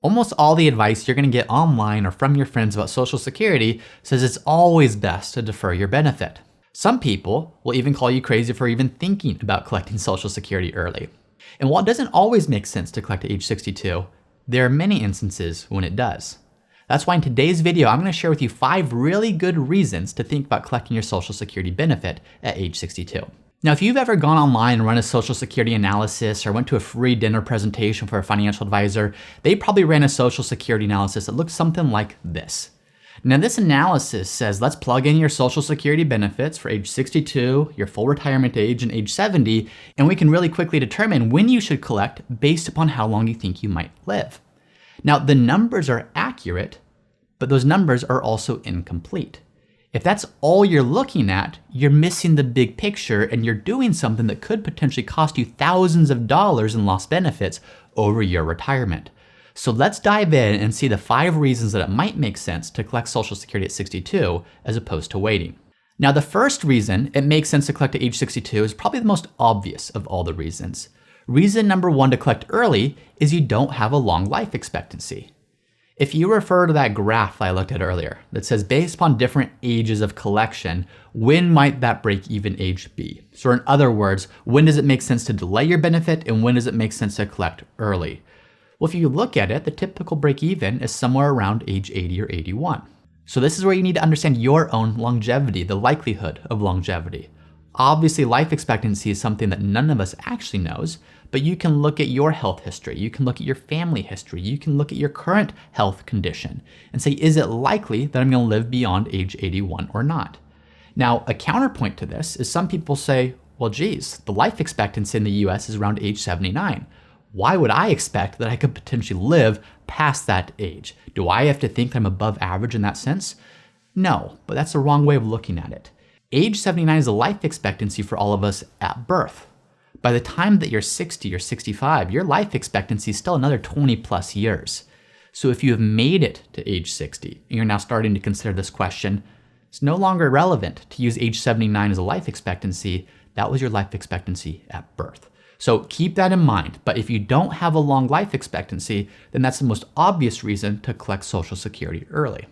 Almost all the advice you're going to get online or from your friends about Social Security says it's always best to defer your benefit. Some people will even call you crazy for even thinking about collecting Social Security early. And while it doesn't always make sense to collect at age 62, there are many instances when it does. That's why in today's video, I'm going to share with you 5 really good reasons to think about collecting your Social Security benefit at age 62. Now, if you've ever gone online and run a Social Security analysis or went to a free dinner presentation for a financial advisor, they probably ran a Social Security analysis that looked something like this. Now, this analysis says, let's plug in your Social Security benefits for age 62, your full retirement age, and age 70, and we can really quickly determine when you should collect based upon how long you think you might live. Now, the numbers are accurate, but those numbers are also incomplete. If that's all you're looking at, you're missing the big picture and you're doing something that could potentially cost you thousands of dollars in lost benefits over your retirement. So let's dive in and see the 5 reasons that it might make sense to collect Social Security at 62 as opposed to waiting. Now, the first reason it makes sense to collect at age 62 is probably the most obvious of all the reasons. Reason number 1 to collect early is you don't have a long life expectancy. If you refer to that graph I looked at earlier that says based upon different ages of collection, when might that break-even age be? So in other words, when does it make sense to delay your benefit and when does it make sense to collect early? Well, if you look at it, the typical break-even is somewhere around age 80 or 81. So this is where you need to understand your own longevity, the likelihood of longevity. Obviously, life expectancy is something that none of us actually knows, but you can look at your health history, you can look at your family history, you can look at your current health condition and say, is it likely that I'm going to live beyond age 81 or not? Now, a counterpoint to this is some people say, well, geez, the life expectancy in the US is around age 79. Why would I expect that I could potentially live past that age? Do I have to think I'm above average in that sense? No, but that's the wrong way of looking at it. Age 79 is the life expectancy for all of us at birth. By the time that you're 60 or 65, your life expectancy is still another 20 plus years. So if you have made it to age 60 and you're now starting to consider this question, it's no longer relevant to use age 79 as a life expectancy. That was your life expectancy at birth. So keep that in mind. But if you don't have a long life expectancy, then that's the most obvious reason to collect Social Security early.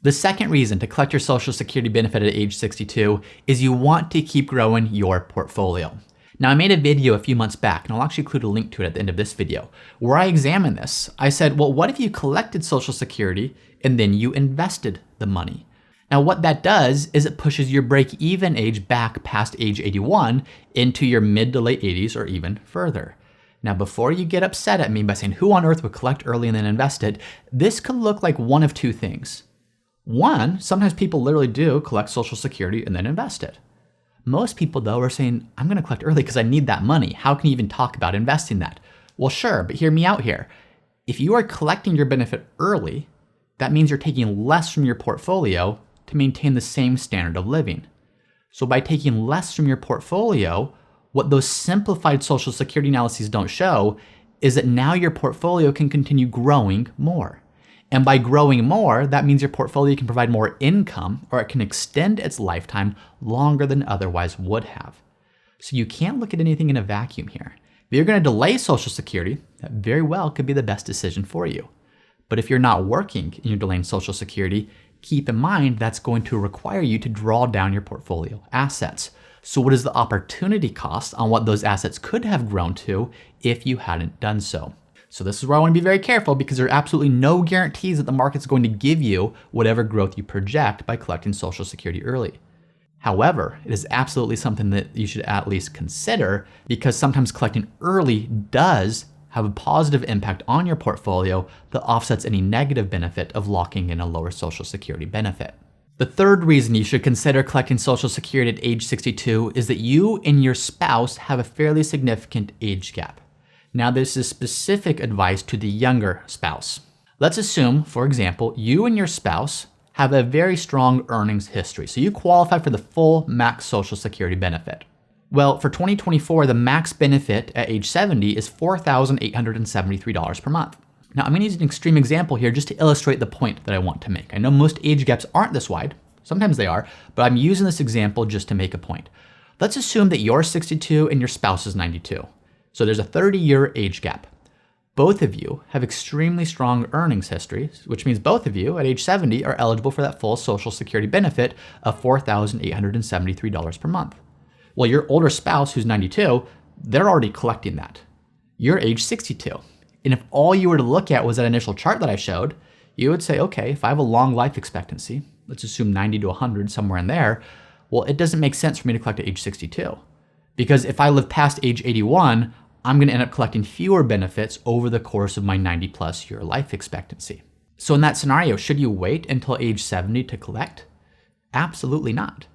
The second reason to collect your Social Security benefit at age 62 is you want to keep growing your portfolio. Now, I made a video a few months back, and I'll actually include a link to it at the end of this video, where I examined this. I said, well, what if you collected Social Security and then you invested the money? Now, what that does is it pushes your break-even age back past age 81 into your mid to late 80s or even further. Now, before you get upset at me by saying, who on earth would collect early and then invest it? This could look like one of 2 things. One, sometimes people literally do collect Social Security and then invest it. Most people, though, are saying, I'm going to collect early because I need that money. How can you even talk about investing that? Well, sure, but hear me out here. If you are collecting your benefit early, that means you're taking less from your portfolio to maintain the same standard of living. So by taking less from your portfolio, what those simplified Social Security analyses don't show is that now your portfolio can continue growing more. And by growing more, that means your portfolio can provide more income or it can extend its lifetime longer than otherwise would have. So you can't look at anything in a vacuum here. If you're going to delay Social Security, that very well could be the best decision for you. But if you're not working and you're delaying Social Security, keep in mind that's going to require you to draw down your portfolio assets. So what is the opportunity cost on what those assets could have grown to if you hadn't done so? So this is where I want to be very careful because there are absolutely no guarantees that the market's going to give you whatever growth you project by collecting Social Security early. However, it is absolutely something that you should at least consider because sometimes collecting early does have a positive impact on your portfolio that offsets any negative benefit of locking in a lower Social Security benefit. The third reason you should consider collecting Social Security at age 62 is that you and your spouse have a fairly significant age gap. Now, this is specific advice to the younger spouse. Let's assume, for example, you and your spouse have a very strong earnings history, so you qualify for the full max Social Security benefit. Well, for 2024, the max benefit at age 70 is $4,873 per month. Now, I'm going to use an extreme example here just to illustrate the point that I want to make. I know most age gaps aren't this wide. Sometimes they are, but I'm using this example just to make a point. Let's assume that you're 62 and your spouse is 92. So there's a 30-year age gap. Both of you have extremely strong earnings histories, which means both of you at age 70 are eligible for that full Social Security benefit of $4,873 per month. Well, your older spouse who's 92, they're already collecting that. You're age 62. And if all you were to look at was that initial chart that I showed, you would say, okay, if I have a long life expectancy, let's assume 90 to 100, somewhere in there, well, it doesn't make sense for me to collect at age 62. Because if I live past age 81, I'm going to end up collecting fewer benefits over the course of my 90 plus year life expectancy. So in that scenario, should you wait until age 70 to collect? Absolutely not.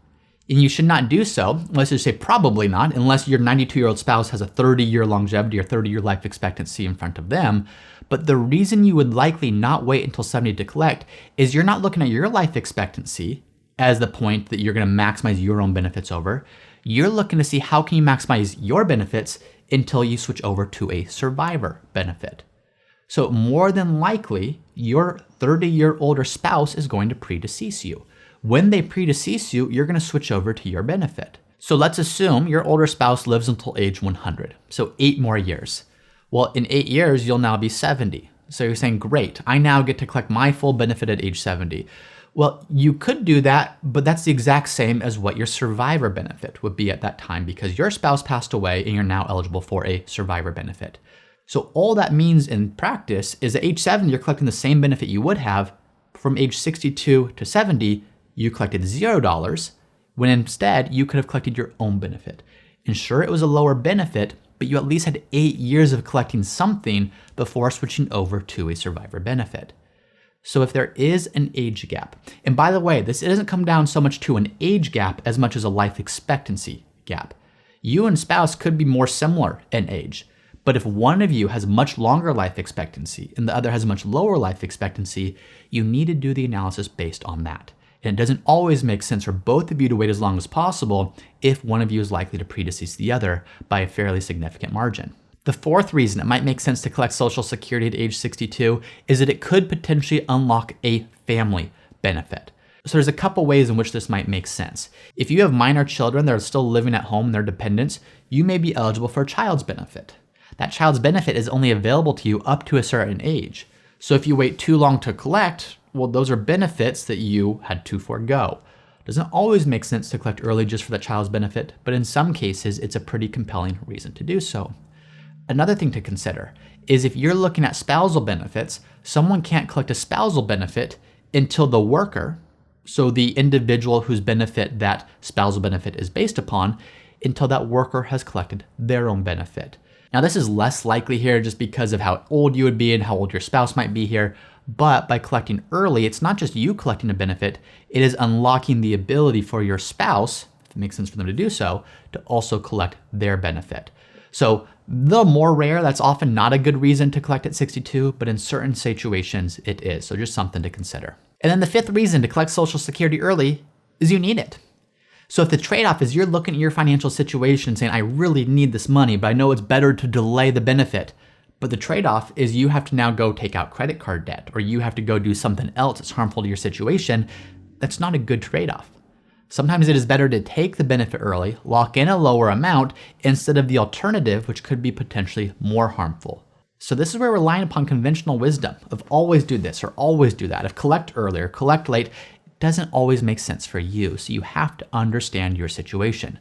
And you should not do so, let's just say probably not, unless your 92-year-old spouse has a 30-year longevity or 30-year life expectancy in front of them. But the reason you would likely not wait until 70 to collect is you're not looking at your life expectancy as the point that you're going to maximize your own benefits over. You're looking to see how can you maximize your benefits until you switch over to a survivor benefit. So more than likely, your 30-year older spouse is going to predecease you. When they predecease you, you're going to switch over to your benefit. So let's assume your older spouse lives until age 100, so 8 more years. Well, in 8 years, you'll now be 70. So you're saying, great, I now get to collect my full benefit at age 70. Well, you could do that, but that's the exact same as what your survivor benefit would be at that time because your spouse passed away and you're now eligible for a survivor benefit. So all that means in practice is at age 70, you're collecting the same benefit you would have. From age 62 to 70, you collected $0, when instead you could have collected your own benefit. And sure, it was a lower benefit, but you at least had 8 years of collecting something before switching over to a survivor benefit. So if there is an age gap, and by the way, this doesn't come down so much to an age gap as much as a life expectancy gap. You and spouse could be more similar in age, but if one of you has much longer life expectancy and the other has a much lower life expectancy, you need to do the analysis based on that. And it doesn't always make sense for both of you to wait as long as possible if one of you is likely to predecease the other by a fairly significant margin. The fourth reason it might make sense to collect Social Security at age 62 is that it could potentially unlock a family benefit. So there's a couple ways in which this might make sense. If you have minor children that are still living at home and they're dependents, you may be eligible for a child's benefit. That child's benefit is only available to you up to a certain age. So if you wait too long to collect, well, those are benefits that you had to forego. Doesn't always make sense to collect early just for the child's benefit, but in some cases, it's a pretty compelling reason to do so. Another thing to consider is if you're looking at spousal benefits, someone can't collect a spousal benefit until the worker, so the individual whose benefit that spousal benefit is based upon, until that worker has collected their own benefit. Now, this is less likely here just because of how old you would be and how old your spouse might be here. But by collecting early, it's not just you collecting a benefit, it is unlocking the ability for your spouse, if it makes sense for them to do so, to also collect their benefit. So the more rare, that's often not a good reason to collect at 62, but in certain situations it is. So just something to consider. And then the fifth reason to collect Social Security early is you need it. So if the trade-off is you're looking at your financial situation saying, I really need this money, but I know it's better to delay the benefit. But the trade-off is you have to now go take out credit card debt, or you have to go do something else that's harmful to your situation. That's not a good trade-off. Sometimes it is better to take the benefit early, lock in a lower amount, instead of the alternative, which could be potentially more harmful. So this is where relying upon conventional wisdom of always do this or always do that, of collect early or collect late, doesn't always make sense for you. So you have to understand your situation.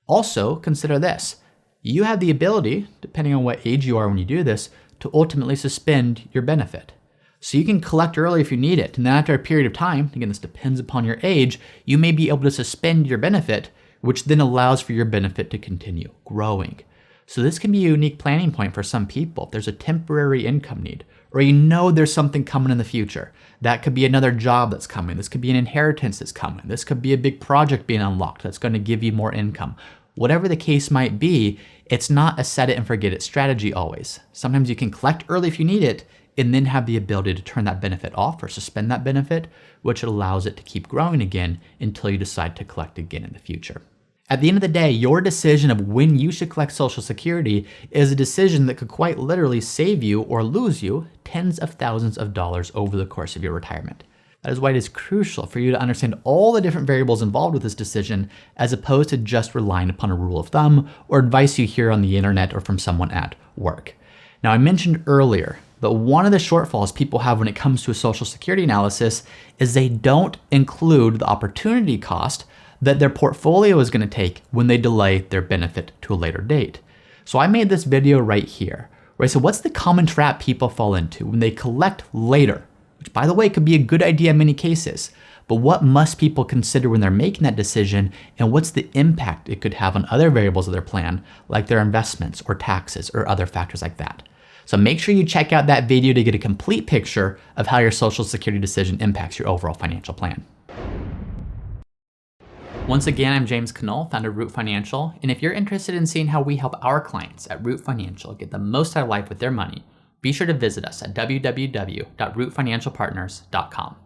Also, consider this. You have the ability, depending on what age you are when you do this, to ultimately suspend your benefit. So you can collect early if you need it, and then after a period of time, again, this depends upon your age, you may be able to suspend your benefit, which then allows for your benefit to continue growing. So this can be a unique planning point for some people. If there's a temporary income need, or you know there's something coming in the future. That could be another job that's coming. This could be an inheritance that's coming. This could be a big project being unlocked that's going to give you more income. Whatever the case might be, it's not a set it and forget it strategy always. Sometimes you can collect early if you need it, and then have the ability to turn that benefit off or suspend that benefit, which allows it to keep growing again until you decide to collect again in the future. At the end of the day, your decision of when you should collect Social Security is a decision that could quite literally save you or lose you tens of thousands of dollars over the course of your retirement. That is why it is crucial for you to understand all the different variables involved with this decision, as opposed to just relying upon a rule of thumb or advice you hear on the internet or from someone at work. Now, I mentioned earlier that one of the shortfalls people have when it comes to a Social Security analysis is they don't include the opportunity cost that their portfolio is going to take when they delay their benefit to a later date. So I made this video right here, where I said, what's the common trap people fall into when they collect later? Which, by the way, could be a good idea in many cases. But what must people consider when they're making that decision, and what's the impact it could have on other variables of their plan, like their investments or taxes or other factors like that? So make sure you check out that video to get a complete picture of how your Social Security decision impacts your overall financial plan. Once again, I'm James Knoll, founder of Root Financial, and if you're interested in seeing how we help our clients at Root Financial get the most out of life with their money, be sure to visit us at www.rootfinancialpartners.com.